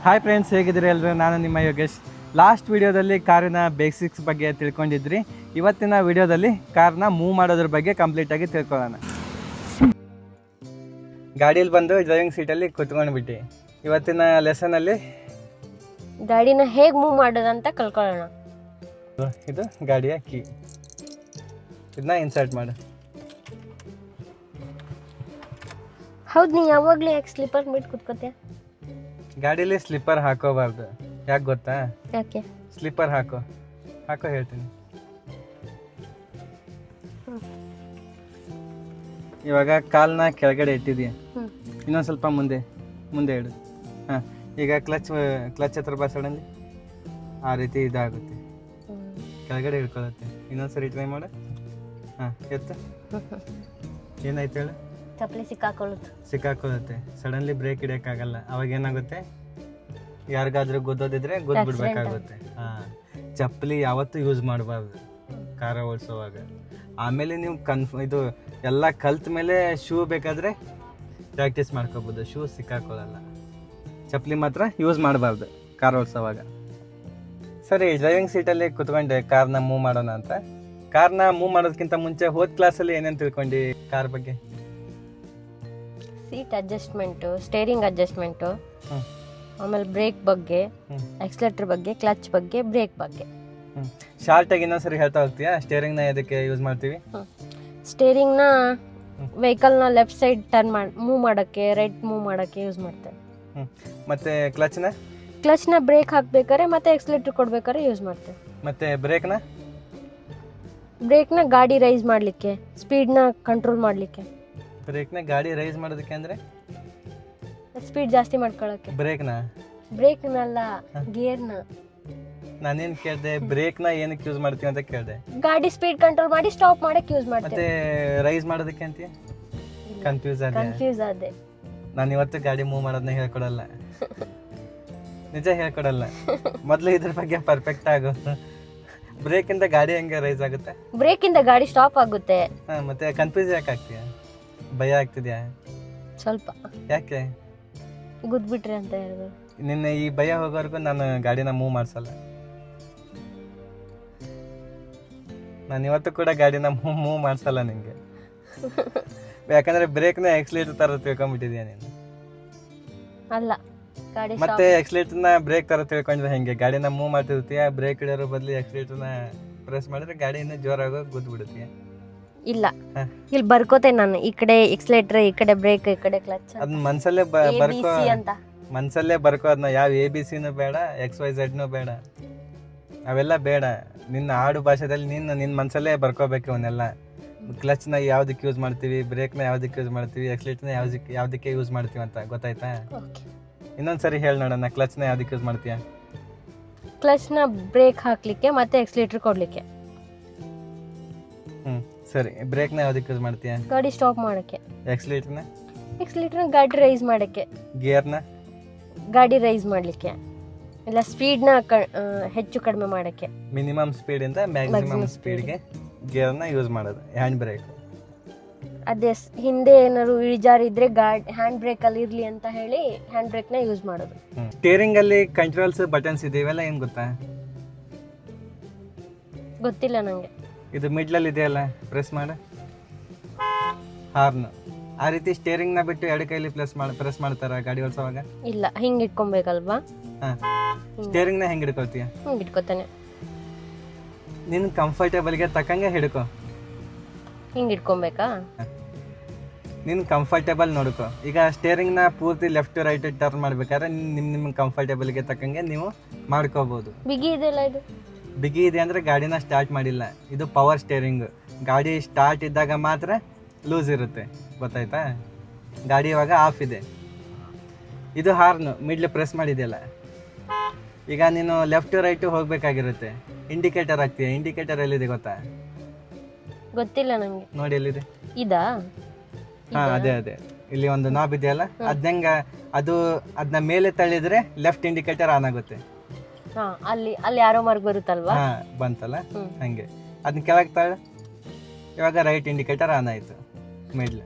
Hi friends, ಹೇಗಿದ್ದೀರಿ ಎಲ್ಲರೂ? ನಾನು ನಿಮ್ಮ ಯೋಗೇಶ್. ಲಾಸ್ಟ್ ವಿಡಿಯೋದಲ್ಲಿ ಕಾರಿನ ಬೇಸಿಕ್ಸ್ ಬಗ್ಗೆ ತಿಳ್ಕೊಂಡಿದ್ರಿ. ಇವತ್ತಿನ ವಿಡಿಯೋದಲ್ಲಿ ಕಾರ್ನ ಮೂವ್ ಮಾಡೋದ್ರ ಬಗ್ಗೆ ಕಂಪ್ಲೀಟಾಗಿ ತಿಳ್ಕೊಳ್ಳೋಣ. ಗಾಡೀಲಿ ಬಂದು ಡ್ರೈವಿಂಗ್ ಸೀಟಲ್ಲಿ ಕುತ್ಕೊಂಡ್ಬಿಟ್ಟು ಇವತ್ತಿನ ಲೆಸನಲ್ಲಿ ಗಾಡಿನ ಹೇಗೆ ಮೂವ್ ಮಾಡೋದಂತ ಕಲ್ಕೊಳ್ಳೋಣ. ಇದು ಗಾಡಿಯ ಕೀ, ಇದನ್ನ ಇನ್ಸರ್ಟ್ ಮಾಡು. ಹೌದು, ನೀ ಯಾವಾಗಲೂ ಯಾಕೆ ಸ್ಲಿಪ್ಪರ್ ಬಿಟ್ಟು ಕುತ್ಕೋತೀಯ? ಗಾಡೀಲಿ ಸ್ಲಿಪ್ಪರ್ ಹಾಕೋಬಾರ್ದು. ಯಾಕೆ ಗೊತ್ತಾ? ಯಾಕೆ? ಸ್ಲಿಪ್ಪರ್ ಹಾಕೋ ಹೇಳ್ತೀನಿ. ಇವಾಗ ಕಾಲನ್ನ ಕೆಳಗಡೆ ಇಟ್ಟಿದೀಯ, ಇನ್ನೊಂದು ಸ್ವಲ್ಪ ಮುಂದೆ ಇಡು. ಹಾಂ, ಈಗ ಕ್ಲಚ್ ಹತ್ರ ಬಾ. ಸಡನ್ಲಿ ಆ ರೀತಿ ಇದಾಗುತ್ತೆ, ಕೆಳಗಡೆ ಇಟ್ಕೊಳ್ಳುತ್ತೆ. ಇನ್ನೊಂದ್ಸರಿ ಟ್ರೈ ಮಾಡು. ಹಾಂ, ಎತ್ತು. ಏನಾಯ್ತು ಹೇಳು? ಚಪ್ಪಲಿ ಸಿಕ್ಕಾಕೊಳ್ಳುತ್ತೆ. Suddenly break ಹಿಡಿಯೋಕ್ಕಾಗಲ್ಲ. ಅವಾಗ ಏನಾಗುತ್ತೆ? ಯಾರಿಗಾದ್ರೂ ಗುದ್ದೋದಿದ್ರೆ ಗುದ್ಬಿಡ್ಬೇಕಾಗುತ್ತೆ. ಹಾಂ, ಚಪ್ಪಲಿ ಯಾವತ್ತೂ ಯೂಸ್ ಮಾಡಬಾರ್ದು ಕಾರ ಓಡಿಸೋವಾಗ. ಆಮೇಲೆ ನೀವು ಇದು ಎಲ್ಲ ಕಲ್ತ ಮೇಲೆ ಶೂ ಬೇಕಾದರೆ ಪ್ರಾಕ್ಟೀಸ್ ಮಾಡ್ಕೋಬೋದು. ಶೂ ಸಿಕ್ಕಾಕೊಳ್ಳಲ್ಲ. ಚಪ್ಪಲಿ ಮಾತ್ರ ಯೂಸ್ ಮಾಡಬಾರ್ದು ಕಾರ್ ಓಡಿಸೋವಾಗ. ಸರಿ, ಡ್ರೈವಿಂಗ್ ಸೀಟಲ್ಲಿ ಕುತ್ಕೊಂಡೆ ಕಾರ್ನ ಮೂವ್ ಮಾಡೋಣ ಅಂತ. ಕಾರ್ನ ಮೂವ್ ಮಾಡೋದಕ್ಕಿಂತ ಮುಂಚೆ ಹೋದ ಕ್ಲಾಸಲ್ಲಿ ಏನೇನು ತಿಳ್ಕೊಂಡು ಕಾರ್ ಬಗ್ಗೆ? ಸೀಟ್ ಅಡ್ಜಸ್ಟ್ಮೆಂಟು, ಸ್ಟೇರಿಂಗ್ ಅಡ್ಜಸ್ಟ್ಮೆಂಟು, ಆಮೇಲೆ ಬ್ರೇಕ್ ಬಗ್ಗೆ, ಎಕ್ಸ್ಲೇಟರ್ ಬಗ್ಗೆ, ಕ್ಲಚ್ ಬಗ್ಗೆ, ಬ್ರೇಕ್ ಬಗ್ಗೆ. ಶಾರ್ಟಾಗಿ ಇನ್ನೊಂದ್ಸರಿ ಹೇಳ್ತಾ ಹೋಗ್ತೀಯಾ? ಸ್ಟೇರಿಂಗ್ನ ಎದಕ್ಕೆ ಯೂಸ್ ಮಾಡ್ತೀವಿ? ಸ್ಟೇರಿಂಗ್ನ ವೆಹಿಕಲ್ನ ಲೆಫ್ಟ್ ಸೈಡ್ ಟರ್ನ್ ಮೂವ್ ಮಾಡೋಕ್ಕೆ, ರೈಟ್ ಮೂವ್ ಮಾಡೋಕ್ಕೆ ಯೂಸ್ ಮಾಡ್ತೇವೆ. ಮತ್ತೆ ಕ್ಲಚ್ನ ಬ್ರೇಕ್ ಹಾಕ್ಬೇಕಾದ್ರೆ ಮತ್ತೆ ಎಕ್ಸ್ಲೇಟರ್ ಕೊಡ್ಬೇಕಾದ್ರೆ ಯೂಸ್ ಮಾಡ್ತೇವೆ. ಮತ್ತೆ ಬ್ರೇಕ್ನ ಗಾಡಿ ರೈಸ್ ಮಾಡಲಿಕ್ಕೆ, ಸ್ಪೀಡ್ನ ಕಂಟ್ರೋಲ್ ಮಾಡಲಿಕ್ಕೆ. ಬ್ರೇಕ್ನ ಗಾಡಿ ರೈಸ್ ಮಾಡೋದಕ್ಕೆ ಅಂದರೆ ಸ್ಪೀಡ್ ಜಾಸ್ತಿ ಮಾಡ್ಕೊಳ್ಳೋಕೆ. ಬ್ರೇಕ್ನಲ್ಲ, ಗೇರ್ನ. ನಾನೇನು ಕೇಳಿದೆ? ಬ್ರೇಕ್ನ ಏನಕ್ಕೆ ಯೂಸ್ ಮಾಡ್ತೀವಿ ಅಂತ ಕೇಳಿದೆ. ಗಾಡಿ ಸ್ಪೀಡ್ ಕಂಟ್ರೋಲ್ ಮಾಡಿ ಸ್ಟಾಪ್ ಮಾಡಕ್ಕೆ ಯೂಸ್ ಮಾಡ್ತೀವಿ. ಮತ್ತೆ ರೈಸ್ ಮಾಡೋದಕ್ಕೆ ಅಂತೀಯ? ಕನ್ಫ್ಯೂಸ್ ಆದೆ. ನಾನು ಇವತ್ತು ಗಾಡಿ ಮೂವ್ ಮಾಡೋದನ್ನ ಹೇಳ್ಕೊಡಲ್ಲ, ನಿಜ ಹೇಳ್ಕೊಡಲ್ಲ. ಮೊದಲು ಇದ್ರ ಬಗ್ಗೆ ಪರ್ಫೆಕ್ಟ್ ಆಗು. ಬ್ರೇಕಿಂದ ಗಾಡಿ ಹೆಂಗೆ ರೈಸ್ ಆಗುತ್ತೆ? ಬ್ರೇಕಿಂದ ಗಾಡಿ ಸ್ಟಾಪ್ ಆಗುತ್ತೆ. ಮತ್ತೆ ಕನ್ಫ್ಯೂಸ್ ಯಾಕೆ ಆಗ್ತೀಯ? ಭಯ ಆಗ್ತಿದ್ಯಾ ಸ್ವಲ್ಪ? ಯಾಕೆ? ಗುದ್ಬಿಟ್ರೆ ಅಂತ ಹೇಳ್ಬೋದು. ನಿನ್ನೆ ಈ ಭಯ ಹೋಗೋವರೆಗೂ ನಾನು ಗಾಡಿನ ಮೂವ್ ಮಾಡಿಸಲ್ಲ. ನಾನು ಇವತ್ತು ಕೂಡ ಗಾಡಿನ ಮೂವ್ ಮಾಡಿಸಲ್ಲ ನಿಂಗೆ. ಯಾಕಂದ್ರೆ ಬ್ರೇಕ್ನ ಎಕ್ಸ್ಲೇಟರ್ ತರ ತಿಳ್ಕೊಂಡ್ಬಿಟ್ಟಿದ್ಯಾ ನೀನು. ಅಲ್ಲ, ಗಾಡಿ ಮತ್ತೆ ಎಕ್ಸ್ಲೇಟರ್ನ ಬ್ರೇಕ್ ತರ ತಿಳ್ಕೊಂಡ್ರೆ ಹೆಂಗೆ? ಗಾಡಿನ ಮೂವ್ ಮಾಡ್ತಿರ್ತೀಯ, ಬ್ರೇಕ್ ಹಿಡಿಯೋರ ಬದಲು ಎಕ್ಸ್ಲೇಟರ್ನ ಪ್ರೆಸ್ ಮಾಡಿದ್ರೆ ಗಾಡಿ ಇನ್ನೂ ಜೋರಾಗಿ ಗುದ್ಬಿಡುತ್ತೀಯ. ಇಲ್ಲ, ಇಲ್ಲಿ ಬರ್ಕೋತೆ ನಾನು. ಈ ಕಡೆ ಎಕ್ಸ್ಲೇಟರ್, ಈ ಕಡೆ ಬ್ರೇಕ್, ಈ ಕಡೆ ಕ್ಲಚ್. ಅದನ್ನ ಮನ್ಸಲ್ಲೇ ಬರ್ಕೋ. ಅದನ್ನ ಯಾವ ABCನೂ ಬೇಡ, XYZನೂ ಬೇಡ, ಅವೆಲ್ಲ ಬೇಡ. ನಿನ್ನ ಆಡು ಭಾಷೆದಲ್ಲಿ ನಿನ್ನ ಮನ್ಸಲ್ಲೇ ಬರ್ಕೋಬೇಕು ಅವನ್ನೆಲ್ಲ. ಕ್ಲಚ್ನ ಯಾವ್ದಕ್ಕೆ ಯೂಸ್ ಮಾಡ್ತೀವಿ, ಬ್ರೇಕ್ನ ಯಾವ್ದಕ್ಕೆ ಯೂಸ್ ಮಾಡ್ತೀವಿ, ಎಕ್ಸ್ಲೇಟರ್ನ ಯಾವ್ದಕ್ಕೆ ಯೂಸ್ ಮಾಡ್ತೀವಿ ಅಂತ ಗೊತ್ತಾಯ್ತಾ? ಇನ್ನೊಂದ್ಸರಿ ಹೇಳಿ ನೋಡೋಣ. ಕ್ಲಚ್ನ ಯಾವ್ದಕ್ಕೆ ಯೂಸ್ ಮಾಡ್ತೀಯ? ಕ್ಲಚ್ನ ಬ್ರೇಕ್ ಹಾಕ್ಲಿಕ್ಕೆ ಮತ್ತೆ ಎಕ್ಸ್ಲೇಟರ್ ಕೊಡ್ಲಿಕ್ಕೆ. ಸರಿ, ಬ್ರೇಕ್ನ ಯಾವ್ದಕ್ಕೆ ಯೂಸ್ ಮಾಡ್ತೀಯ? ಗಾಡಿ ಸ್ಟಾಪ್ ಮಾಡಕ್ಕೆ. ಎಕ್ಸ್ಲೇಟರ್ನ ಗಾಡಿ ರೈಸ್ ಮಾಡಕ್ಕೆ. ಗಿಯರ್ನ ಗಾಡಿ ರೈಸ್ ಮಾಡ್ಲಿಕ್ಕೆ, ಇಲ್ಲ ಸ್ಪೀಡ್ನ ಹೆಚ್ಚು ಕಡಿಮೆ ಮಾಡಕ್ಕೆ. ಮಿನಿಮಮ್ ಸ್ಪೀಡ್ ಇಂದ ಮ್ಯಾಕ್ಸಿಮಮ್ ಸ್ಪೀಡ್ಗೆ ಗೇರ್ನ ಯೂಸ್ ಮಾಡೋದು. ಹ್ಯಾಂಡ್ ಬ್ರೇಕ್ ಅದೇ ಹಿಂದೆ ಏನಾದ್ರು ಇಳಿಜಾರು ಇದ್ರೆ ಹ್ಯಾಂಡ್ ಬ್ರೇಕ್ ಅಲ್ಲಿ ಇರ್ಲಿ ಅಂತ ಹೇಳಿ ಹ್ಯಾಂಡ್ ಬ್ರೇಕ್ ನ ಯೂಸ್ ಮಾಡೋದು. ಸ್ಟೀರಿಂಗ್ ಅಲ್ಲಿ ಕಂಟ್ರೋಲ್ಸ್, ಬಟನ್ಸ್ ಇದೆ, ಇವೆಲ್ಲ ಏನ್ ಗೊತ್ತಾ? ಗೊತ್ತಿಲ್ಲ ನಂಗೆ. ಇದು ಮಿಡ್ಲಲ್ಲಿ ಇದೆಯಲ್ಲ, ಪ್ರೆಸ್ ಮಾಡು. ಹಾರ್ನ್. ಆ ರೀತಿ ಸ್ಟೇರಿಂಗ್ ನ ಬಿಟ್ಟು ಎರಡು ಕೈಲಿ ಪ್ರೆಸ್ ಮಾಡ್ತಾರ ಗಾಡಿ ಓಡಿಸೋವಾಗ? ಇಲ್ಲ, ಹಿಂಗ್ ಇಟ್ಕೊಬೇಕಲ್ವಾ? ಸ್ಟೇರಿಂಗ್ ನ ಹೆಂಗ್ ಹಿಡ್ಕೊಳ್ತೀಯ? ಹಿಂಗ್ ಇಟ್ಕೋತಾನೆ. ನಿನ್ ಕಂಫರ್ಟೇಬಲ್ಗೆ ತಕ್ಕಂಗೆ ಹಿಡ್ಕೊ. ಹಿಂಗ್ ಇಟ್ಕೊಬೇಕಾ? ನಿನ್ ಕಂಫರ್ಟೇಬಲ್ ನೋಡ್ಕೊ. ಈಗ ಸ್ಟೇರಿಂಗ್ ನ ಪೂರ್ತಿ ಲೆಫ್ಟ್ ರೈಟ್ ಟರ್ನ್ ಮಾಡ್ಬೇಕಾದ್ರೆ ನಿಮ್ ಕಂಫರ್ಟೇಬಲ್ಗೆ ತಕ್ಕಂಗೆ ನೀವು ಮಾಡ್ಕೋಬಹುದು. ಬಿಗಿ ಇದೆಲ್ಲ ಇದು? ಬಿಗಿ ಇದೆ ಅಂದ್ರೆ ಗಾಡಿನ ಸ್ಟಾರ್ಟ್ ಮಾಡಿಲ್ಲ. ಇದು ಪವರ್ ಸ್ಟೇರಿಂಗ್. ಗಾಡಿ ಸ್ಟಾರ್ಟ್ ಇದ್ದಾಗ ಮಾತ್ರ ಲೂಸ್ ಇರುತ್ತೆ, ಗೊತ್ತಾಯ್ತಾ? ಗಾಡಿ ಇವಾಗ ಆಫ್ ಇದೆ. ಇದು ಹಾರ್ನ್, ಮಿಡ್ಲ್ ಪ್ರೆಸ್ ಮಾಡಿದೆಯಲ್ಲ. ಈಗ ನೀನು ಲೆಫ್ಟ್ ರೈಟ್ ಹೋಗ್ಬೇಕಾಗಿರುತ್ತೆ, ಇಂಡಿಕೇಟರ್ ಹಾಕ್ತೀಯ. ಇಂಡಿಕೇಟರ್ ಎಲ್ಲಿದೆ ಗೊತ್ತಾ? ಗೊತ್ತಿಲ್ಲ ನಂಗೆ. ನೋಡಿ, ಎಲ್ಲಿದೆ? ಇದಾ? ಹಾ, ಅದೇ ಇಲ್ಲಿ ಒಂದು ನಾಬ್ ಇದೆಯಲ್ಲ, ಅದನ್ನ ಮೇಲೆ ತಳ್ಳಿದ್ರೆ ಲೆಫ್ಟ್ ಇಂಡಿಕೇಟರ್ ಆನ್ ಆಗುತ್ತೆ. ಅಲ್ಲಿ ಯಾರೋ ಮಾರ್ಕ್ ಬರುತ್ತಲ್ವಾ? ಬಂತಲ್ಲ, ಹಂಗೆ. ಅದನ್ನ ಕೆಳಗೆ ತಳ್ಳ, ಇವಾಗ ರೈಟ್ ಇಂಡಿಕೇಟರ್ ಆನ್ ಆಯ್ತು. ಮಿಡ್ಲ್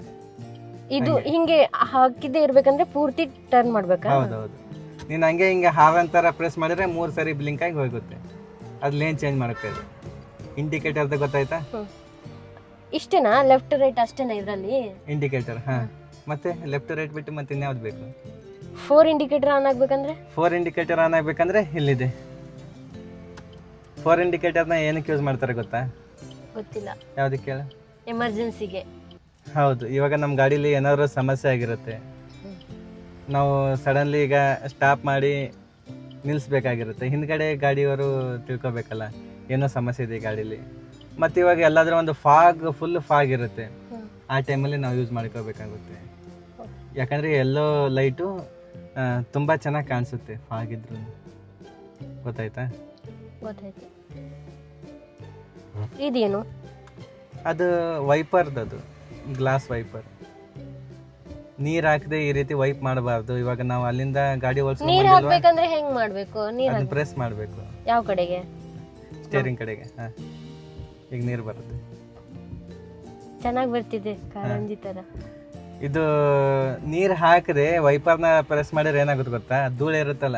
ಇದು ಹಿಂಗೆ ಹಾಕಿದೆ ಇರ್ಬೇಕಂದ್ರೆ ಪೂರ್ತಿ ಟರ್ನ್ ಮಾಡ್ಬೇಕಾ? ಹೌದೌದು. ನೀನು ಹಂಗೆ ಹಿಂಗೆ ಹಾರನ್ ಥರ ಪ್ರೆಸ್ ಮಾಡಿದ್ರೆ 3 ಸರಿ ಬ್ಲಿಂಕ್ ಆಗಿ ಹೋಗುತ್ತೆ. ಅದು ಲೇನ್ ಚೇಂಜ್ ಮಾಡೋಕ್ಕಾಗಿ ಇಂಡಿಕೇಟರ್ದ ಗೊತ್ತಾಯ್ತಾ? ಇಷ್ಟೇನಾ? ಲೆಫ್ಟ್ ರೈಟ್ ಅಷ್ಟೇನಾ ಇದರಲ್ಲಿ ಇಂಡಿಕೇಟರ್? ಹಾಂ, ಮತ್ತೆ ಲೆಫ್ಟ್ ರೈಟ್ ಬಿಟ್ಟು ಮತ್ತೆ ಇನ್ಯಾವ್ದು ಬೇಕು? 4 ಇಂಡಿಕೇಟರ್ ಆನ್ ಆಗ್ಬೇಕಂದ್ರೆ 4 ಇಂಡಿಕೇಟರ್ ಆನ್ ಆಗ್ಬೇಕಂದ್ರೆ ಇಲ್ಲಿದೆ. 4 ಇಂಡಿಕೇಟರ್ನ ಏನಕ್ಕೆ ಯೂಸ್ ಮಾಡ್ತಾರೆ ಗೊತ್ತಾ? ಗೊತ್ತಿಲ್ಲ. ಯಾವುದಕ್ಕೆ ಹೇಳು? ಎಮರ್ಜೆನ್ಸಿಗೆ. ಹೌದು, ಇವಾಗ ನಮ್ಮ ಗಾಡೀಲಿ ಏನಾದರೂ ಸಮಸ್ಯೆ ಆಗಿರುತ್ತೆ, ನಾವು ಸಡನ್ಲಿ ಈಗ ಸ್ಟಾಪ್ ಮಾಡಿ ನಿಲ್ಲಿಸ್ಬೇಕಾಗಿರುತ್ತೆ, ಹಿಂದ್ಗಡೆ ಗಾಡಿಯವರು ತಿಳ್ಕೊಬೇಕಲ್ಲ ಏನೋ ಸಮಸ್ಯೆ ಇದೆ ಗಾಡೀಲಿ. ಮತ್ತು ಇವಾಗ ಎಲ್ಲಾದರೂ ಒಂದು ಫುಲ್ ಫಾಗ್ ಇರುತ್ತೆ, ಆ ಟೈಮಲ್ಲಿ ನಾವು ಯೂಸ್ ಮಾಡ್ಕೋಬೇಕಾಗುತ್ತೆ. ಯಾಕಂದರೆ ಎಲ್ಲೋ ಲೈಟು ತುಂಬ ಚೆನ್ನಾಗಿ ಕಾಣಿಸುತ್ತೆ ಫಾಗ್ ಇದ್ರು. ಗೊತ್ತಾಯ್ತಾ? ಗೊತ್ತಾಯ್ತು. ಇದೇನು? ಅದು ವೈಪರ್ದು, ಅದು ಗ್ಲಾಸ್ ವೈಪರ್. ನೀರು ಹಾಕದೆ ಈ ರೀತಿ ವೈಪ್ ಮಾಡಬಾರ್ದು. ಇವಾಗ ನಾವು ಅಲ್ಲಿಂದ ಗಾಡಿ ನೀರು ಹಾಕ್ಬೇಕಂದ್ರೆ ಹೆಂಗ್ ಮಾಡ್ಬೇಕು? ನೀರು ಪ್ರೆಸ್ ಮಾಡಬೇಕು. ಯಾವ ಕಡೆಗೆ? ಸ್ಟೇರಿಂಗ್ ಕಡೆಗೆ. ಹಾಂ, ಈಗ ನೀರು ಬರುತ್ತೆ. ಚೆನ್ನಾಗಿ ಬರ್ತಿದೆ ಕಾರಂಜಿ ತರ. ಇದು ನೀರು ಹಾಕದೆ ವೈಪರ್ನ ಪ್ರೆಸ್ ಮಾಡಿದ್ರೆ ಏನಾಗುತ್ತೆ ಗೊತ್ತಾ? ಧೂಳು ಇರುತ್ತಲ್ಲ,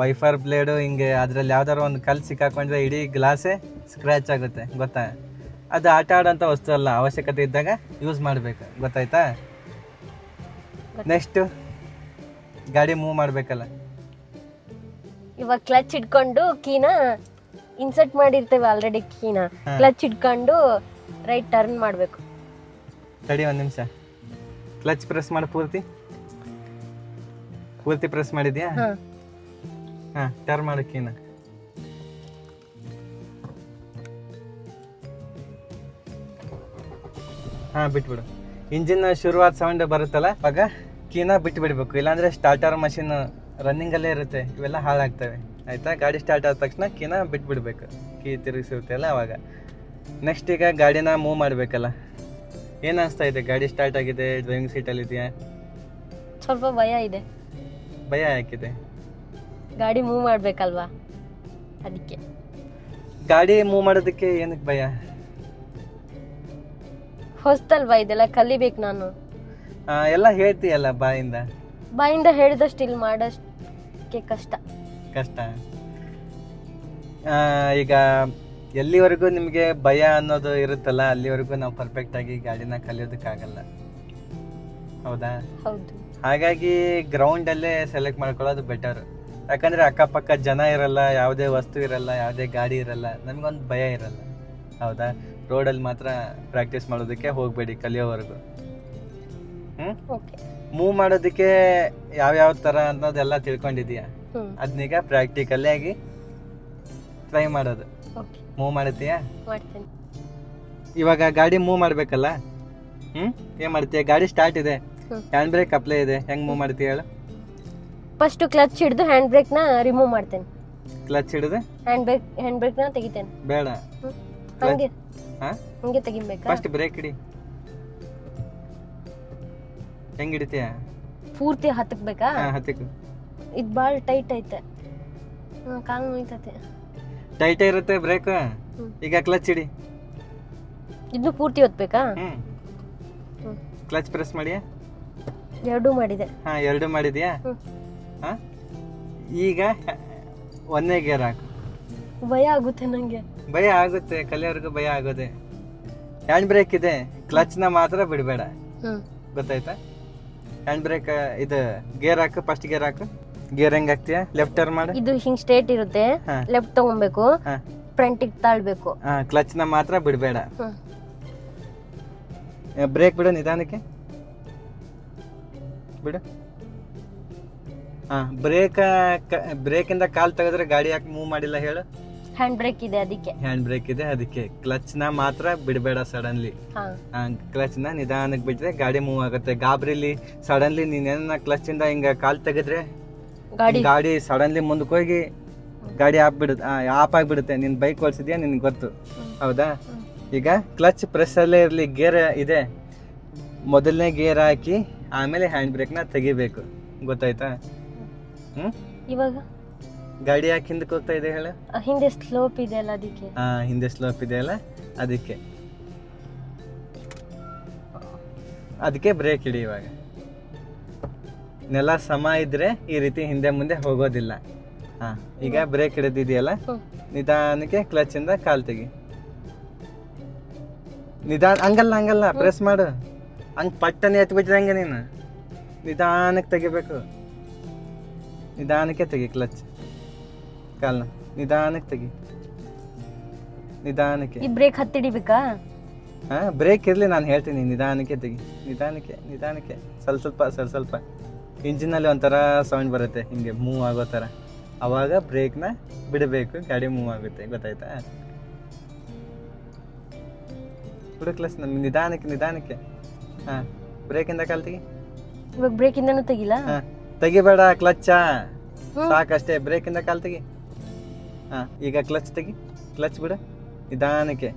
ವೈಫರ್ ಬ್ಲೇಡು ಹಿಂಗೆ ಅದ್ರಲ್ಲಿ ಯಾವ್ದಾರು ಒಂದು ಕಲ್ಲು ಸಿಕ್ಕಾಕೊಂಡ್ರೆ ಇಡೀ ಗ್ಲಾಸೇ ಸ್ಕ್ರ್ಯಾಚ್ ಆಗುತ್ತೆ. ಗೊತ್ತಾ? ಅದು ಆಟ ಆಡೋಂಥ ವಸ್ತು ಅಲ್ಲ, ಅವಶ್ಯಕತೆ ಇದ್ದಾಗ ಯೂಸ್ ಮಾಡಬೇಕು. ಗೊತ್ತಾಯ್ತಾ? ನೆಕ್ಸ್ಟು ಗಾಡಿ ಮೂವ್ ಮಾಡಬೇಕಲ್ಲ, ಇವಾಗ ಕ್ಲಚ್ ಇಟ್ಕೊಂಡು ಕೀನ ಇನ್ಸರ್ಟ್ ಮಾಡಿರ್ತೇವೆ ಆಲ್ರೆಡಿ. ಕೀನ ಕ್ಲಚ್ ಇಟ್ಕೊಂಡು ರೈಟ್ ಟರ್ನ್ ಮಾಡಬೇಕು. ತಡಿ ಒಂದು ನಿಮಿಷ, ಕ್ಲಚ್ ಪ್ರೆಸ್ ಮಾಡಿ ಪೂರ್ತಿ ಪ್ರೆಸ್ ಮಾಡಿದ್ಯಾ? ಹಾಂ, ಟರ್ನ್ ಮಾಡು ಕೀನ. ಹಾಂ, ಬಿಟ್ಬಿಡು. ಇಂಜಿನ್ ಶುರುವಾದ ಸೌಂಡ್ ಬರುತ್ತಲ್ಲ, ಆಗ ಕೀನ ಬಿಟ್ಬಿಡ್ಬೇಕು, ಇಲ್ಲಾಂದರೆ ಸ್ಟಾರ್ಟರ್ ಮಷಿನ್ ರನ್ನಿಂಗಲ್ಲೇ ಇರುತ್ತೆ, ಇವೆಲ್ಲ ಹಾಳಾಗ್ತವೆ. ಆಯಿತಾ? ಗಾಡಿ ಸ್ಟಾರ್ಟ್ ಆದ ತಕ್ಷಣ ಕೀನ ಬಿಟ್ಬಿಡ್ಬೇಕು, ಕೀ ತಿರುಗಿಸಿರುತ್ತಲ್ಲ ಅವಾಗ. ನೆಕ್ಸ್ಟ್ ಈಗ ಗಾಡಿನ ಮೂವ್ ಮಾಡಬೇಕಲ್ಲ. ಏನು ಅನಿಸ್ತಾ ಇದೆ? ಗಾಡಿ ಸ್ಟಾರ್ಟ್ ಆಗಿದೆ, ಡ್ರೈವಿಂಗ್ ಸೀಟಲ್ಲಿದೆಯಾ? ಸ್ವಲ್ಪ ಭಯ ಇದೆ. ಭಯ ಯಾಕಿದೆ? ಗಾಡಿ ಮೂವ್ ಮಾಡಬೇಕಲ್ವಾ, ಅದಕ್ಕೆ. ಗಾಡಿ ಮೂವ್ ಮಾಡೋದಕ್ಕೆ ಏನಕ್ಕೆ ಭಯ? ಹೊಸ್ತಲ್ವಾ ಇದೆಲ್ಲ, ಕಲಿಬೇಕು ನಾನು. ಎಲ್ಲ ಹೇಳ್ತೀಯಲ್ಲ ಬಾಯಿಂದ ಹೇಳಿದಷ್ಟು ಇಲ್ಲಿ ಮಾಡೋಕ್ಕೆ ಕಷ್ಟ. ಈಗ ಎಲ್ಲಿವರೆಗೂ ನಿಮಗೆ ಭಯ ಅನ್ನೋದು ಇರುತ್ತಲ್ಲ, ಅಲ್ಲಿವರೆಗೂ ನಾವು ಪರ್ಫೆಕ್ಟಾಗಿ ಗಾಡಿನ ಕಲಿಯೋದಕ್ಕಾಗಲ್ಲ. ಹೌದಾ? ಹೌದು. ಹಾಗಾಗಿ ಗ್ರೌಂಡಲ್ಲೇ ಸೆಲೆಕ್ಟ್ ಮಾಡ್ಕೊಳ್ಳೋದು ಬೆಟರ್. ಯಾಕಂದರೆ ಅಕ್ಕಪಕ್ಕ ಜನ ಇರಲ್ಲ, ಯಾವುದೇ ವಸ್ತು ಇರಲ್ಲ, ಯಾವುದೇ ಗಾಡಿ ಇರಲ್ಲ, ನಮಗೊಂದು ಭಯ ಇರಲ್ಲ. ಹೌದಾ? ರೋಡಲ್ಲಿ ಮಾತ್ರ ಪ್ರಾಕ್ಟೀಸ್ ಮಾಡೋದಕ್ಕೆ ಹೋಗಬೇಡಿ ಕಲಿಯೋವರೆಗೂ. ಮೂವ್ ಮಾಡೋದಕ್ಕೆ ಯಾವ್ಯಾವ ಥರ ಅನ್ನೋದೆಲ್ಲ ತಿಳ್ಕೊಂಡಿದೀಯಾ? ಅದನ್ನೀಗ ಪ್ರಾಕ್ಟಿಕಲ್ಲೇ ಆಗಿ ಟ್ರೈ ಮಾಡೋದು. ಮೂವ್ ಮಾಡ್ತೀಯಾ? ಇವಾಗ ಗಾಡಿ ಮೂವ್ ಮಾಡಬೇಕಲ್ಲ, ಏನು ಮಾಡ್ತೀಯ? ಗಾಡಿ ಸ್ಟಾರ್ಟ್ ಇದೆ, ಹ್ಯಾಂಡ್ ಬ್ರೇಕ್ ಅಪ್ಲೈ ಇದೆ, ಹೆಂಗೆ ಮೂವ್ ಮಾಡ್ತೀಯ ಹೇಳು? ಫಸ್ಟ್ ಕ್ಲಚ್ ಹಿಡಿದು ಹ್ಯಾಂಡ್ ಬ್ರೇಕ್ನ ರಿಮೂವ್ ಮಾಡ್ತೇನೆ. ಕ್ಲಚ್ ಹಿಡಿದು ಹ್ಯಾಂಡ್ ಬ್ರೇಕ್ನ ತೆಗಿತೇನೆ. ಬೇಡ, ಹಂಗೆ ತೆಗಿಬೇಕಾ? ಫಸ್ಟ್ ಬ್ರೇಕ್ ಹಿಡಿ. ಹೆಂಗ್ ಹಿಡಿತೀಯ? ಪೂರ್ತಿ ಹತ್ತಕ್ಬೇಕಾ? ಹತ್ತಕ್ಕೆ. ಇದು ಭಾಳ ಟೈಟ್ ಐತೆ, ಕಾಲು ನೋಯ್ತೈತೆ. ಟೈಟ್ ಇರುತ್ತೆ ಬ್ರೇಕ್. ಈಗ ಕ್ಲಚ್ ಹಿಡಿ. ಇದನ್ನು ಪೂರ್ತಿ ಒತ್ತಬೇಕಾ? Clutch press ಮಾಡಿಯಾ? ಎರಡೂ ಮಾಡಿದೆ. ಎರಡು ಮಾಡಿದ್ಯಾ? ಈಗ ಒಂದೇ ಗೇರ್ ಹಾಕು. ಭಯ ಆಗುತ್ತೆ ನಂಗೆ. ಭಯ ಆಗುತ್ತೆ, ಕಲಿಯೋರ್ಗು ಭಯ ಆಗೋದೆ. ಹ್ಯಾಂಡ್ ಬ್ರೇಕ್ ಇದೆ, ಕ್ಲಚ್ನ ಮಾತ್ರ ಬಿಡಬೇಡ. ಗೊತ್ತಾಯ್ತಾ? ಹ್ಯಾಂಡ್ ಬ್ರೇಕ್ ಇದು ಗೇರ್ ಹಾಕು, ಫಸ್ಟ್ ಗೇರ್ ಹಾಕು. ಗೇರ್ ಹೆಂಗ್ ಹಾಕ್ತೀಯ? ಲೆಫ್ಟ್ ಟರ್ನ್ ಮಾಡು. ಇದು ಹಿಂಗ್ ಸ್ಟ್ರೇಟ್ ಇರುತ್ತೆ, ಲೆಫ್ಟ್ ತಗೊಬೇಕು, ಫ್ರಂಟಿಗೆ ತಾಳ್ಬೇಕು. ಕ್ಲಚ್ನ ಮಾತ್ರ ಬಿಡಬೇಡ. ಬ್ರೇಕ್ ಬಿಡು, ನಿಧಾನಕ್ಕೆ ಬಿಡು. ಬ್ರೇಕಿಂದ ಕಾಲ್ ತೆಗೆದ್ರೆ ಗಾಡಿ ಯಾಕೆ ಮೂವ್ ಮಾಡಿಲ್ಲ ಹೇಳು? ಹ್ಯಾಂಡ್ ಬ್ರೇಕ್ ಇದೆ ಅದಕ್ಕೆ. ಹ್ಯಾಂಡ್ ಬ್ರೇಕ್ ಇದೆ ಅದಕ್ಕೆ. ಕ್ಲಚ್ನ ಮಾತ್ರ ಬಿಡಬೇಡ ಸಡನ್ಲಿ. ಕ್ಲಚ್ನ ನಿಧಾನಕ್ಕೆ ಬಿಟ್ರೆ ಗಾಡಿ ಮೂವ್ ಆಗುತ್ತೆ. ಗಾಬರಿಲಿ ಸಡನ್ಲಿ ನೀನೇನ ಕ್ಲಚ್ ಇಂದ ಹಿಂಗ ಕಾಲ್ ತೆಗೆದ್ರೆ ಗಾಡಿ ಸಡನ್ಲಿ ಮುಂದಕ್ಕೆ ಹೋಗಿ ಗಾಡಿ ಆಫ್ ಆಗ್ಬಿಡುತ್ತೆ. ನಿನ್ ಬೈಕ್ ಓಡಿಸಿದ್ಯಾ, ನಿನ್ಗೆ ಗೊತ್ತು. ಹೌದಾ? ಈಗ ಕ್ಲಚ್ ಪ್ರೆಸ್ ಅಲ್ಲೇ ಇರ್ಲಿ, ಗೇರ್ ಇದೆ, ಮೊದಲನೇ ಗೇರ್ ಹಾಕಿ ಆಮೇಲೆ ಹ್ಯಾಂಡ್ ಬ್ರೇಕ್ನ ತೆಗಿಬೇಕು. ಗೊತ್ತಾಯ್ತಾ? ಇವಾಗ ಗಾಡಿ ಯಾಕೆ ಹಿಂದಕ್ಕೆ ಹೋಗ್ತಾ ಇದೆ ಹೇಳು? ಹಿಂದೆ ಸ್ಲೋಪ್ ಇದೆ ಅಲ್ಲ ಅದಕ್ಕೆ. ಹಿಂದೆ ಸ್ಲೋಪ್ ಇದೆ ಅಲ್ಲ ಅದಕ್ಕೆ ಬ್ರೇಕ್ ಹಿಡಿ. ಇವಾಗ ನೆಲ ಸಮ ಇದ್ರೆ ಈ ರೀತಿ ಹಿಂದೆ ಮುಂದೆ ಹೋಗೋದಿಲ್ಲ. ಹಾ, ಈಗ ಬ್ರೇಕ್ ಹಿಡಿದಿದೆಯಲ್ಲ, ನಿಧಾನಕ್ಕೆ ಕ್ಲಚ್ ಇಂದ ಕಾಲ್ ತೆಗಿ. ನಿಧಾನ, ಹಂಗಲ್ಲ ಪ್ರೆಸ್ ಮಾಡು. ಹಂಗ್ ಪಟ್ಟನೆ ಎತ್ಬಿಟ್ಟಿದಂಗೆ ನೀನು ನಿಧಾನಕ್ಕೆ ತೆಗಿಬೇಕು. ನಿಧಾನಕ್ಕೆ ತೆಗಿ ಕ್ಲಚ್, ಕಾಲ್ನ ನಿಧಾನಕ್ಕೆ ತೆಗಿ, ನಿಧಾನಕ್ಕೆ. ಈ ಬ್ರೇಕ್ ಹತ್ತಿಡಿಬೇಕಾ? ಹಾ, ಬ್ರೇಕ್ ಇರ್ಲಿ, ನಾನು ಹೇಳ್ತೀನಿ. ನಿಧಾನಕ್ಕೆ ತೆಗಿ, ನಿಧಾನಕ್ಕೆ ಸ್ವಲ್ಪ. ಇಂಜಿನಲ್ಲಿ ಒಂಥರ ಸೌಂಡ್ ಬರುತ್ತೆ, ಹಿಂಗೆ ಮೂವ್ ಆಗೋ ಥರ. ಅವಾಗ ಬ್ರೇಕ್ನ ಬಿಡಬೇಕು, ಗಾಡಿ ಮೂವ್ ಆಗುತ್ತೆ. ಗೊತ್ತಾಯ್ತಾ? ಬಿಡು ಕ್ಲಚ್, ನಿಧಾನಕ್ಕೆ. ಹಾ, ಬ್ರೇಕಿಂದ ಕಾಲ್ ತೆಗಿ. ಇವಾಗ ಬ್ರೇಕ್ ಇಂದನೂ ತೆಗಿಲ್ಲ? ಹಾ, ತೆಗಿಬೇಡ ಕ್ಲಚ್ಚ, ಸಾಕಷ್ಟೇ. ಬ್ರೇಕಿಂದ ಕಾಲ್ ತೆಗಿ. ಹಾ, ಈಗ ಕ್ಲಚ್ ತೆಗಿ, ಕ್ಲಚ್ ಬಿಡು. ನಿಧಾನಕ್ಕೆ.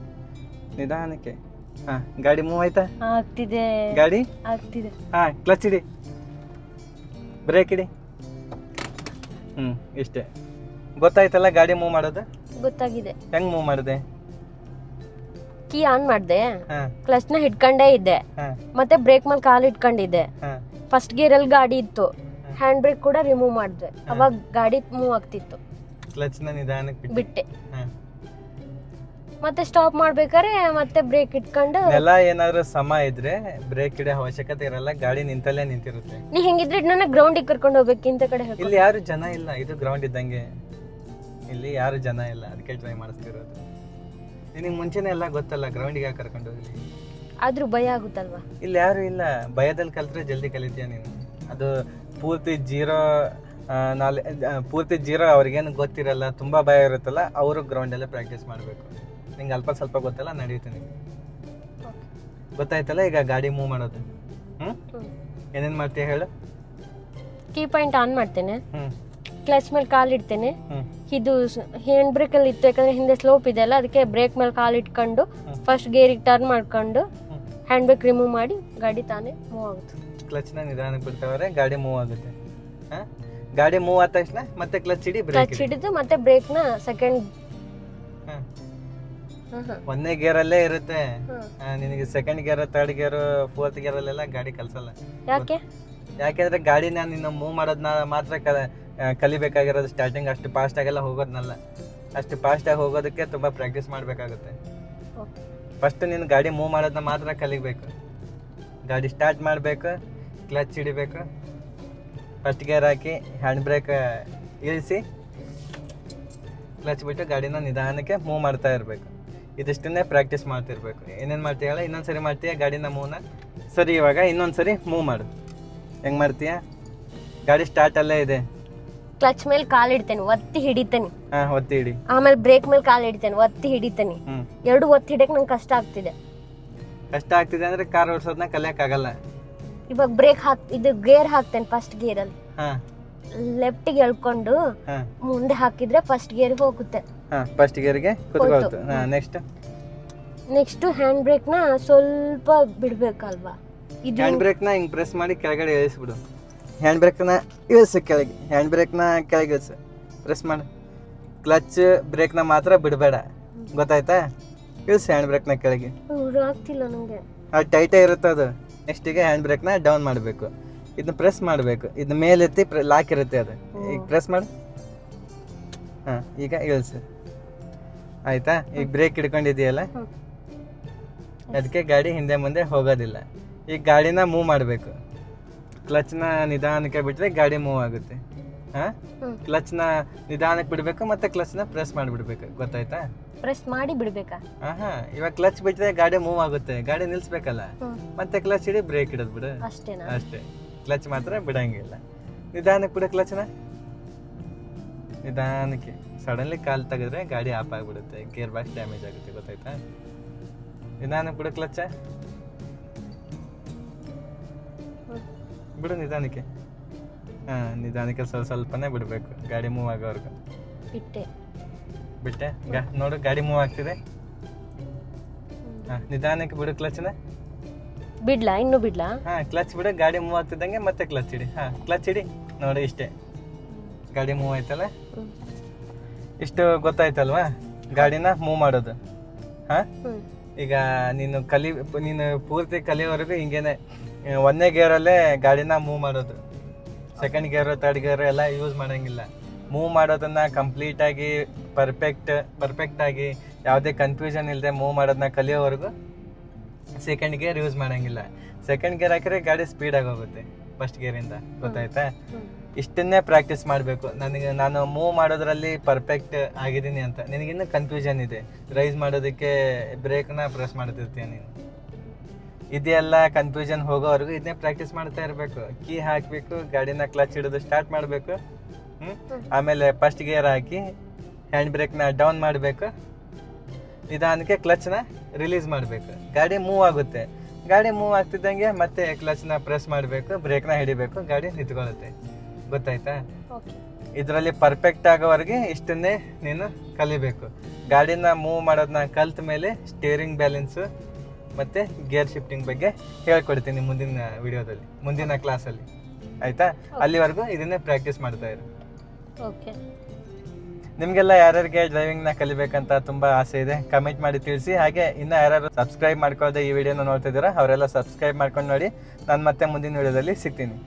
ಹಾ, ಗಾಡಿ ಮೂವ್ ಆಯ್ತಾ? ಆಗ್ತಿದೆ. ಗಾಡಿ ಆಗ್ತಿದೆ. ಹಾ, ಕ್ಲಚ್ ಇಡಿ, ಬ್ರೇಕ್ ಇಡಿ. ಇಷ್ಟೇ. ಗೊತ್ತಾಯ್ತಲ್ಲ ಗಾಡಿ ಮೂವ್ ಮಾಡೋದು? ಗೊತ್ತಾಗಿದೆ. ಹೆಂಗ್ ಮೂವ್ ಮಾಡಿದೆ? ಕೀ ಆನ್ ಮಾಡ್ದೆ, ಹಾ, ಕ್ಲಚ್ ನ ಹಿಡ್ಕೊಂಡೇ ಇದ್ದೆ, ಹಾ, ಮತ್ತೆ ಬ್ರೇಕ್ ಮೇಲೆ ಕಾಲ್ ಇಟ್ಕೊಂಡಿದ್ದೆ. ಹಾ, ಫಸ್ಟ್ ಗೇರ್ ಅಲ್ಲಿ ಗಾಡಿ ಇತ್ತು, ಹ್ಯಾಂಡ್ ಬ್ರೇಕ್ ಕೂಡ ರಿಮೂವ್ ಮಾಡಿದೆ. ಅವಾಗ ಗಾಡಿ ಮೂವ್ ಆಗ್ತಿತ್ತು. ಕ್ಲಚ್ ನ ನಿಧಾನಕ್ಕೆ ಬಿಟ್ಟೆ. ಹಾ. ಮತ್ತೆ ಸ್ಟಾಪ್ ಮಾಡ್ಬೇಕಾದ್ರೆ ಮತ್ತೆ ಬ್ರೇಕ್ ಇಟ್ಕೊಂಡು. ನೆಲ ಏನಾದ್ರು ಸಮ ಇದ್ರೆ ಬ್ರೇಕ್ ಇಡೋ ಅವಶ್ಯಕತೆ ಇರಲ್ಲ, ಗಾಡಿ ನಿಂತಲ್ಲೇ ನಿಂತಿರುತ್ತೆ. ನೀ ಹೆಂಗಿದ್ರೆ ನನ್ನ ಗ್ರೌಂಡಿಗೆ ಕರ್ಕೊಂಡು ಹೋಗ್ಬೇಕು, ಇಂತ ಕಡೆ ಇಲ್ಲಿ ಯಾರು ಜನ ಇಲ್ಲ, ಇದು ಗ್ರೌಂಡ್ ಇದ್ದಂಗೆ. ಇಲ್ಲಿ ಯಾರು ಜನ ಇಲ್ಲ, ಅದಕ್ಕೆ ಟ್ರೈ ಮಾಡಿಸ್ತಿರೋದು. ನಿನಗೆ ಮುಂಚೆನೆ ಎಲ್ಲ ಗೊತ್ತಲ್ಲ, ಗ್ರೌಂಡಿಗೆ ಕರ್ಕೊಂಡು ಹೋಗ್ಲಿ. ಆದ್ರೂ ಭಯ ಆಗುತ್ತಲ್ವಾ? ಇಲ್ಲಿ ಯಾರು ಇಲ್ಲ, ಭಯದಲ್ಲಿ ಕಲ್ತ್ರೆ ಜಲ್ದಿ ಕಲಿತೀಯ ನೀನು. ಅದು ಪೂರ್ತಿ ಜೀರೋ ಅವ್ರಿಗೇನು ಗೊತ್ತಿರಲ್ಲ, ತುಂಬಾ ಭಯ ಇರುತ್ತಲ್ಲ, ಅವರು ಗ್ರೌಂಡಲ್ಲೇ ಪ್ರಾಕ್ಟೀಸ್ ಮಾಡಬೇಕು. ನಿಂಗೆ ಅಲ್ಪ ಸ್ವಲ್ಪ ಗೊತ್ತಲ್ಲ, ನಡೆಯುತ್ತೆ ನಿಂಗೆ. ಗೊತ್ತಾಯ್ತಲ್ಲ ಈಗ ಗಾಡಿ ಮೂವ್ ಮಾಡೋದು? ಏನೇನು ಮಾಡ್ತೀಯ ಹೇಳು? ಕೀ ಪಾಯಿಂಟ್ ಆನ್ ಮಾಡ್ತೇನೆ, ಹ್ಮ್ ಕ್ಲಚ್ ಮೇಲೆ ಕಾಲ್ ಇಡ್ತೇನೆ. ಹ್ಮ್ ಇದು ಹ್ಯಾಂಡ್ ಬ್ರೇಕ್ ಅಲ್ಲಿ ಇತ್ತು, ಯಾಕಂದ್ರೆ ಹಿಂದೆ ಸ್ಲೋಪ್ ಇದೆ ಅಲ್ಲ, ಅದಕ್ಕೆ ಬ್ರೇಕ್ ಮೇಲೆ ಕಾಲ್ ಇಟ್ಕೊಂಡು ಫಸ್ಟ್ ಗೇರಿಗೆ ಟರ್ನ್ ಮಾಡ್ಕೊಂಡು ಹ್ಯಾಂಡ್ ಬ್ರೇಕ್ ರಿಮೂವ್ ಮಾಡಿ ಗಾಡಿ ತಾನೇ ಮೂವ್ ಆಗುತ್ತೆ. ಕ್ಲಚ್ನ ನಿಧಾನಕ್ಕೆ ಬಿಡ್ತಾವ್ರೆ, ಗಾಡಿ ಮೂವ್ ಆಗುತ್ತೆ. ಗಾಡಿ ಮೂವ್ ಆದ ತಕ್ಷಣ ಮತ್ತೆ ಕ್ಲಚ್ ಹಿಡಿ, ಬ್ರೇಕ್ ಕ್ಲಚ್ ಹಿಡಿದು ಮತ್ತೆ ಬ್ರೇಕ್ ನ ಸೆಕೆಂಡ್ ಒಂದೇ ಗೇರ್ ಅಲ್ಲೇ ಇರುತ್ತೆ. ನಿನಗೆ second gear, third gear, fourth gear ಅಲ್ಲೆಲ್ಲ ಗಾಡಿ ಕಲ್ಸಲ್ಲ. ಯಾಕೆಂದ್ರೆ ಗಾಡಿನ ನೀನು ಮೂವ್ ಮಾಡೋದನ್ನ ಮಾತ್ರ ಕಲಿಬೇಕಾಗಿರೋದು. ಸ್ಟಾರ್ಟಿಂಗ್ ಅಷ್ಟು ಫಾಸ್ಟ್ ಆಗೆಲ್ಲ ಹೋಗೋದ್ನಲ್ಲ, ಅಷ್ಟು ಫಾಸ್ಟ್ ಆಗಿ ಹೋಗೋದಕ್ಕೆ ತುಂಬಾ ಪ್ರಾಕ್ಟೀಸ್ ಮಾಡ್ಬೇಕಾಗುತ್ತೆ. ಫಸ್ಟ್ ನೀನು ಗಾಡಿ ಮೂವ್ ಮಾಡೋದನ್ನ ಮಾತ್ರ ಕಲಿಬೇಕು. ಗಾಡಿ ಸ್ಟಾರ್ಟ್ ಮಾಡಬೇಕು, ಕ್ಲಚ್ ಹಿಡಿಬೇಕು, ಫಸ್ಟ್ ಗೇರ್ ಹಾಕಿ ಹ್ಯಾಂಡ್ ಬ್ರೇಕ್ ಇಳಿಸಿ ಕ್ಲಚ್ ಬಿಟ್ಟು ಗಾಡಿನ ನಿಧಾನಕ್ಕೆ ಮೂವ್ ಮಾಡ್ತಾ ಇರಬೇಕು. ಇದಿಷ್ಟನ್ನೇ ಪ್ರಾಕ್ಟೀಸ್ ಮಾಡ್ತಿರ್ಬೇಕು. ಏನೇನು ಮಾಡ್ತೀಯ ಹೇಳ? ಇನ್ನೊಂದ್ಸರಿ ಮಾಡ್ತೀಯ ಗಾಡಿನ ಮೂವ್ನ? ಸರಿ, ಇವಾಗ ಇನ್ನೊಂದ್ಸರಿ ಮೂವ್ ಮಾಡು. ಹೆಂಗ್ ಮಾಡ್ತೀಯ? ಗಾಡಿ ಸ್ಟಾರ್ಟ್ ಅಲ್ಲೇ ಇದೆ, ಕ್ಲಚ್ ಮೇಲೆ ಕಾಲ್ ಇಡ್ತೇನೆ, ಒತ್ತಿ ಹಿಡಿತೇನೆ. ಹಾ, ಒತ್ತಿ ಹಿಡಿ. ಆಮೇಲೆ ಬ್ರೇಕ್ ಮೇಲೆ ಕಾಲ್ ಇಡ್ತೇನೆ, ಒತ್ತಿ ಹಿಡಿತೇನೆ. ಎರಡು ಒತ್ತಿ ಹಿಡಕ್ ನಂಗೆ ಕಷ್ಟ ಆಗ್ತಿದೆ. ಕಷ್ಟ ಆಗ್ತಿದೆ ಅಂದ್ರೆ ಕಾರ್ ಓಡಿಸೋದನ್ನ ಕಲಿಯಕ್ ಆಗಲ್ಲ. ಇವಾಗ ಬ್ರೇಕ್ ಇದು ಗೇರ್ ಹಾಕ್ತೇನೆ, ಫಸ್ಟ್ ಗೇರ್ ಅಲ್ಲಿ ಹಾ, ಲೆಫ್ಟ್ ಗೆ ಎಳ್ಕೊಂಡು ಮುಂದೆ ಹಾಕಿದ್ರೆ ಫಸ್ಟ್ ಗೇರ್ ಹೋಗುತ್ತೆ. ಫಸ್ಟ್ ಗೇರ್ಗೆ ಕುತ್ಕೊಳ್ತು. ನೆಕ್ಸ್ಟ್ ಹ್ಯಾಂಡ್ ಬ್ರೇಕ್ ನ ಸ್ವಲ್ಪ ಬಿಡ್ಬೇಕಲ್ವಾ? ಹ್ಯಾಂಡ್ ಬ್ರೇಕ್ ನ ಹಿಂಗ್ ಪ್ರೆಸ್ ಮಾಡಿ ಕೆಳಗಡೆ ಇಳಿಸ್ಬಿಡು. ಹ್ಯಾಂಡ್ ಬ್ರೇಕ್ ನ ಇಳಿಸು ಕೆಳಗೆ, ಹ್ಯಾಂಡ್ ಬ್ರೇಕ್ ನ ಕೆಳಗೆ ಇಳಿಸು, ಪ್ರೆಸ್ ಮಾಡು. ಕ್ಲಚ್ ಬ್ರೇಕ್ ನ ಮಾತ್ರ ಬಿಡಬೇಡ, ಗೊತ್ತಾಯ್ತಾ? ಇಳಿಸು ಹ್ಯಾಂಡ್ ಬ್ರೇಕ್ ನ ಕೆಳಗೆ. ಆಗ್ತಿಲ್ಲ ನಂಗೆ, ಅದು ಟೈಟೇ ಇರುತ್ತೆ ಅದು. ನೆಕ್ಸ್ಟಿಗೆ ಹ್ಯಾಂಡ್ ಬ್ರೇಕ್ ನ ಡೌನ್ ಮಾಡಬೇಕು, ಇದನ್ನ ಪ್ರೆಸ್ ಮಾಡಬೇಕು. ಇದನ್ನ ಮೇಲೆತ್ತಿ ಲಾಕ್ ಇರುತ್ತೆ, ಅದು ಈಗ ಪ್ರೆಸ್ ಮಾಡು. ಹಾ, ಈಗ ಇಳಿಸು. ಆಯ್ತಾ? ಈಗ ಬ್ರೇಕ್ ಹಿಡ್ಕೊಂಡಿದೆಯಲ್ಲ, ಅದಕ್ಕೆ ಗಾಡಿ ಹಿಂದೆ ಮುಂದೆ ಹೋಗೋದಿಲ್ಲ. ಈಗ ಗಾಡಿನ ಮೂವ್ ಮಾಡಬೇಕು. ಕ್ಲಚ್ನ ನಿಧಾನಕ್ಕೆ ಬಿಟ್ಟರೆ ಗಾಡಿ ಮೂವ್ ಆಗುತ್ತೆ. ಕ್ಲಚ್ನ ನಿಧಾನಕ್ಕೆ ಬಿಡಬೇಕು, ಮತ್ತೆ ಕ್ಲಚ್ನ ಪ್ರೆಸ್ ಮಾಡಿಬಿಡ್ಬೇಕು. ಗೊತ್ತಾಯ್ತಾ? ಪ್ರೆಸ್ ಮಾಡಿ ಬಿಡ್ಬೇಕಾ? ಇವಾಗ ಕ್ಲಚ್ ಬಿಟ್ಟರೆ ಗಾಡಿ ಮೂವ್ ಆಗುತ್ತೆ, ಗಾಡಿ ನಿಲ್ಸ್ಬೇಕಲ್ಲ. ಮತ್ತೆ ಕ್ಲಚ್ ಹಿಡಿ, ಬ್ರೇಕ್ ಹಿಡಿದ್ ಬಿಡು, ಅಷ್ಟೇ. ಕ್ಲಚ್ ಮಾತ್ರ ಬಿಡಂಗಿಲ್ಲ. ನಿಧಾನಕ್ಕೆ ಬಿಡು ಕ್ಲಚ್ನ, ನಿಧಾನಕ್ಕೆ. ಸಡನ್ಲಿ ಕಾಲ್ ತೆಗೆದ್ರೆ ಗಾಡಿ ಆಫ್ ಆಗಿಬಿಡುತ್ತೆ, ಗೇರ್ ಬಾಕ್ಸ್ ಡ್ಯಾಮೇಜ್ ಆಗುತ್ತೆ. ಗೊತ್ತಾಯ್ತಾ? ನಿಧಾನಕ್ಕೆ ಬಿಡು ಕ್ಲಚ್, ಬಿಡು ನಿಧಾನಕ್ಕೆ. ನಿಧಾನಕ್ಕೆ ಸ್ವಲ್ಪನೇ ಬಿಡಬೇಕು, ಗಾಡಿ ಮೂವ್ ಆಗೋವರೆಗೂ. ಬಿಟ್ಟೆ ನೋಡು, ಗಾಡಿ ಮೂವ್ ಆಗ್ತಿದೆ. ನಿಧಾನಕ್ಕೆ ಬಿಡು ಕ್ಲಚ್ನ. ಬಿಡ್ಲಾ? ಇನ್ನು ಬಿಡ್ಲಾ? ಕ್ಲಚ್ ಬಿಡು, ಗಾಡಿ ಮೂವ್ ಆಗ್ತಿದ್ದಂಗೆ ಮತ್ತೆ ಕ್ಲಚ್ ಹಿಡಿ. ಕ್ಲಚ್ ಹಿಡಿ, ನೋಡಿ ಇಷ್ಟೇ, ಗಾಡಿ ಮೂವ್ ಆಯ್ತಲ್ಲ. ಇಷ್ಟು ಗೊತ್ತಾಯ್ತಲ್ವಾ ಗಾಡಿನ ಮೂವ್ ಮಾಡೋದು? ಈಗ ನೀನು ಪೂರ್ತಿ ಕಲಿಯೋವರೆಗೂ ಹಿಂಗೇನೆ ಒಂದೇ ಗೇರಲ್ಲೇ ಗಾಡಿನ ಮೂವ್ ಮಾಡೋದು. ಸೆಕೆಂಡ್ ಗೇರ್ ಥರ್ಡ್ ಗೇರ್ ಎಲ್ಲ ಯೂಸ್ ಮಾಡೋಂಗಿಲ್ಲ. ಮೂವ್ ಮಾಡೋದನ್ನ ಕಂಪ್ಲೀಟಾಗಿ ಪರ್ಫೆಕ್ಟಾಗಿ ಯಾವುದೇ ಕನ್ಫ್ಯೂಷನ್ ಇಲ್ಲದೆ ಮೂವ್ ಮಾಡೋದನ್ನ ಕಲಿಯೋವರೆಗೂ ಸೆಕೆಂಡ್ ಗೇರ್ ಯೂಸ್ ಮಾಡೋಂಗಿಲ್ಲ. ಸೆಕೆಂಡ್ ಗೇರ್ ಹಾಕಿದ್ರೆ ಗಾಡಿ ಸ್ಪೀಡಾಗಿ ಹೋಗುತ್ತೆ ಫಸ್ಟ್ ಗೇರಿಂದ, ಗೊತ್ತಾಯ್ತಾ? ಇಷ್ಟನ್ನೇ ಪ್ರಾಕ್ಟೀಸ್ ಮಾಡಬೇಕು. ನಾನು ಮೂವ್ ಮಾಡೋದ್ರಲ್ಲಿ ಪರ್ಫೆಕ್ಟ್ ಆಗಿದ್ದೀನಿ ಅಂತ ನಿನಗಿನ್ನೂ ಕನ್ಫ್ಯೂಷನ್ ಇದೆ. ರೈಸ್ ಮಾಡೋದಕ್ಕೆ ಬ್ರೇಕ್ನ ಪ್ರೆಸ್ ಮಾಡ್ತಿರ್ತೀಯ ನೀನು. ಇದೆಲ್ಲ ಕನ್ಫ್ಯೂಷನ್ ಹೋಗೋವರೆಗೂ ಇದನ್ನೇ ಪ್ರಾಕ್ಟೀಸ್ ಮಾಡ್ತಾ ಇರಬೇಕು. ಕೀ ಹಾಕಬೇಕು, ಗಾಡಿನ ಕ್ಲಚ್ ಹಿಡಿದು ಸ್ಟಾರ್ಟ್ ಮಾಡಬೇಕು. ಆಮೇಲೆ ಫಸ್ಟ್ ಗೇರ್ ಹಾಕಿ ಹ್ಯಾಂಡ್ ಬ್ರೇಕ್ನ ಡೌನ್ ಮಾಡಬೇಕು. ನಿಧಾನಕ್ಕೆ ಕ್ಲಚ್ನ ರಿಲೀಸ್ ಮಾಡಬೇಕು. ಗಾಡಿ ಮೂವ್ ಆಗುತ್ತೆ. ಗಾಡಿ ಮೂವ್ ಆಗ್ತಿದ್ದಂಗೆ ಮತ್ತೆ ಕ್ಲಚ್ನ ಪ್ರೆಸ್ ಮಾಡಬೇಕು, ಬ್ರೇಕ್ನ ಹಿಡಿಬೇಕು, ಗಾಡಿ ನಿಂತ್ಕೊಳ್ಳುತ್ತೆ. ಗೊತ್ತಾಯ್ತಾ? ಇದರಲ್ಲಿ ಪರ್ಫೆಕ್ಟ್ ಆಗೋವರೆಗೆ ಇಷ್ಟನ್ನೇ ನೀನು ಕಲಿಬೇಕು. ಗಾಡಿನ ಮೂವ್ ಮಾಡೋದನ್ನ ಕಲ್ತ ಮೇಲೆ ಸ್ಟೇರಿಂಗ್ ಬ್ಯಾಲೆನ್ಸು ಮತ್ತು ಗೇರ್ ಶಿಫ್ಟಿಂಗ್ ಬಗ್ಗೆ ಹೇಳ್ಕೊಡ್ತೀನಿ ಮುಂದಿನ ವಿಡಿಯೋದಲ್ಲಿ, ಮುಂದಿನ ಕ್ಲಾಸಲ್ಲಿ. ಆಯಿತಾ? ಅಲ್ಲಿವರೆಗೂ ಇದನ್ನೇ ಪ್ರಾಕ್ಟೀಸ್ ಮಾಡ್ತಾ ಇರು. ನಿಮಗೆಲ್ಲ ಯಾರ್ಯಾರಿಗೆ ಡ್ರೈವಿಂಗ್ನ ಕಲಿಬೇಕಂತ ತುಂಬ ಆಸೆ ಇದೆ ಕಮೆಂಟ್ ಮಾಡಿ ತಿಳಿಸಿ. ಹಾಗೆ ಇನ್ನೂ ಯಾರು ಸಬ್ಸ್ಕ್ರೈಬ್ ಮಾಡ್ಕೊಳ್ಳದೆ ಈ ವಿಡಿಯೋನ ನೋಡ್ತಿದ್ದೀರಾ ಅವರೆಲ್ಲ ಸಬ್ಸ್ಕ್ರೈಬ್ ಮಾಡ್ಕೊಂಡು ನೋಡಿ. ನಾನು ಮತ್ತೆ ಮುಂದಿನ ವಿಡಿಯೋದಲ್ಲಿ ಸಿಗ್ತೀನಿ.